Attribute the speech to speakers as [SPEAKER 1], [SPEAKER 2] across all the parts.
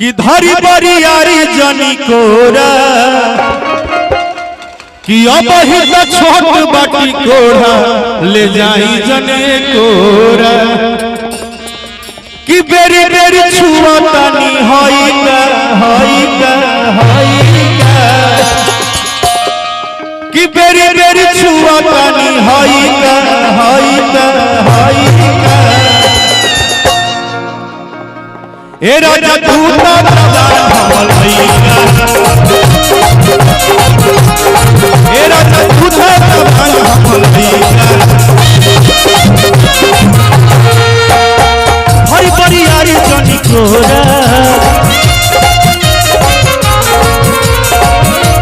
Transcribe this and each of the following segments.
[SPEAKER 1] कि धरी बरियारी जनी कोरा कि अब ही तो छोट बाटी कोढ़ा ले जाई जने कोरा कि बेरी बेरी छुआ तानी होई का कि बेरी बेरी छुआ तानी होई का ए राजा दूता जवान हमल भैया ए राजा दूता जवान हमल भैया भाई बरियारी जनी कोरा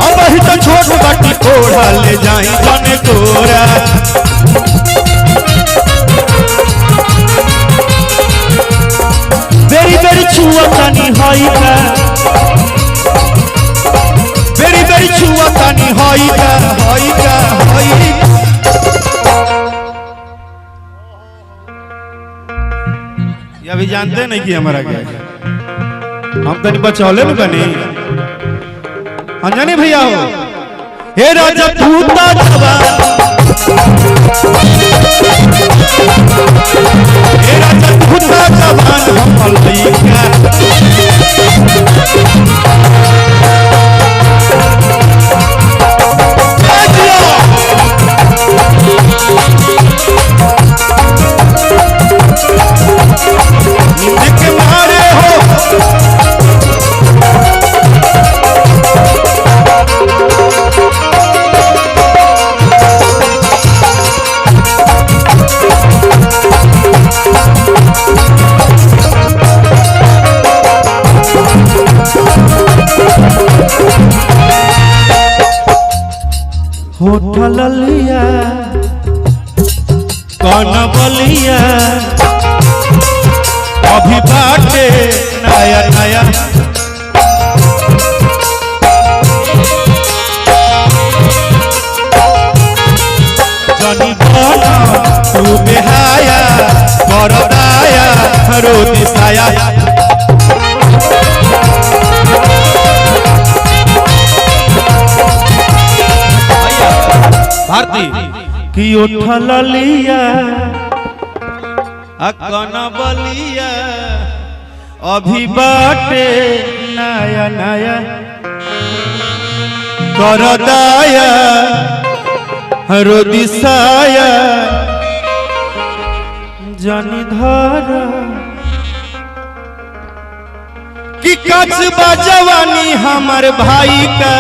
[SPEAKER 1] अब ही तो छोट बाटी कोढ़ा ले जाई जने कोरा बेरी बेरी छुआ तानी होई का बेरी बेरी छुआ तानी होई का ये अभी जानते नहीं कि हमारा क्या हम तनी बचौले में बनी हाँ जाने भैया हो हे राजा दूता जवान हे राजा दूता जवान हमल भैया होठल लिया कौन बलिया अभी बाटे नया नया जनी बना तू बेहाया करदाया रोती साया भारती कि उठल लिया अकन बलिया अभी बाटे नया नया करदाया रोदिसाया जनी धर कि कचबा जवानी हमर भाई का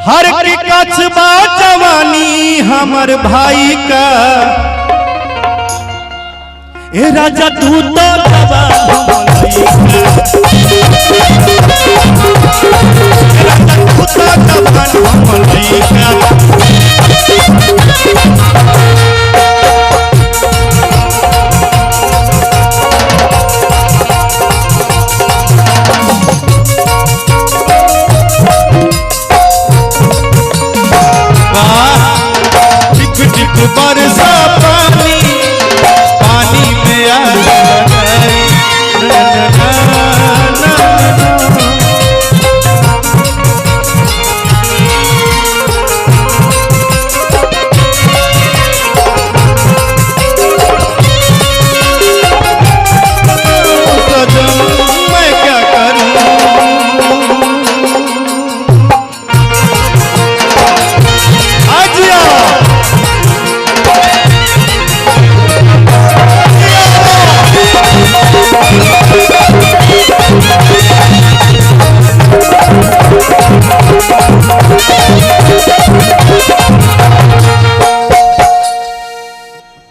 [SPEAKER 1] हर की कचबा जवानी हमर भाई का ए राजा दूता जवान हमल भैया बरसा पानी में मैं क्या करूं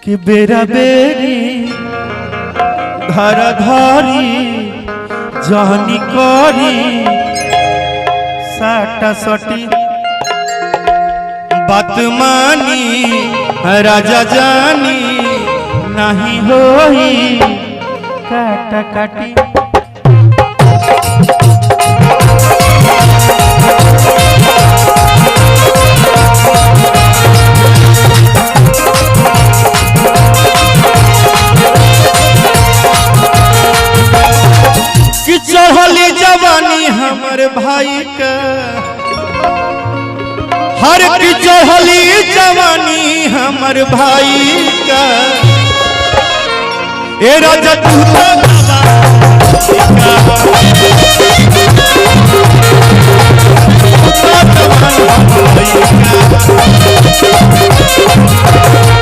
[SPEAKER 1] कि बेरा बेरी धरा धारी जहनी करी साटा सटी बात मानी राजा जानी नहीं होई काटा काटी भाई का हर की चढ़ली जवानी हमर भाई का ए राजा तू तो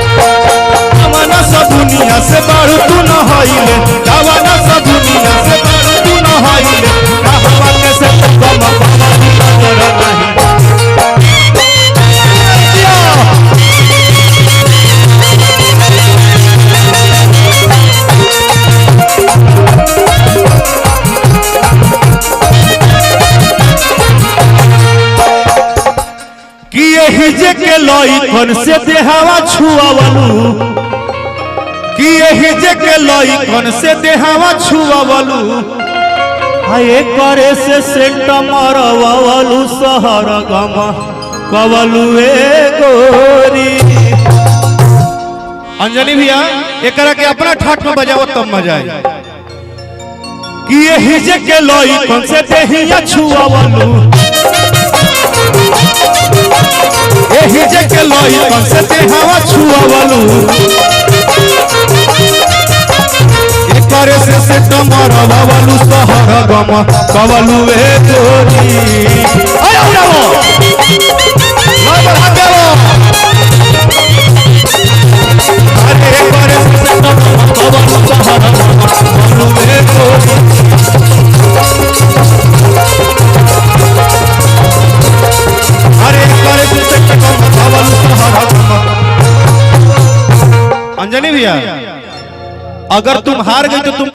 [SPEAKER 1] जवाना सब दुनिया से बारू तू न होइले जवाना सब दुनिया से बारू तू न होइले कहवा के से कम नजर नहीं कि यही जे के लइकन से देहावा छुआवलू कि यही जे के लइकन से देहावा छुआवलू हाय करे से सेंट मरवावलू शहर गम कवलू ए गोरी। अंजलि भैया एकरा के अपना ठाट में बजाओ तब मजा आए कि यही जे के लइकन से देहिया छुआवलू यही जगह लइकन से देहावा छुआवलू एकरे से टमरवावलू शहर गम कवलू ए गोरी। आयो जाओ ला बढ़ा देलो अरे एकरे से टमरवावलू शहर गम कवलू ए गोरी। अंजलि भैया अगर तुम हार गई तो तुम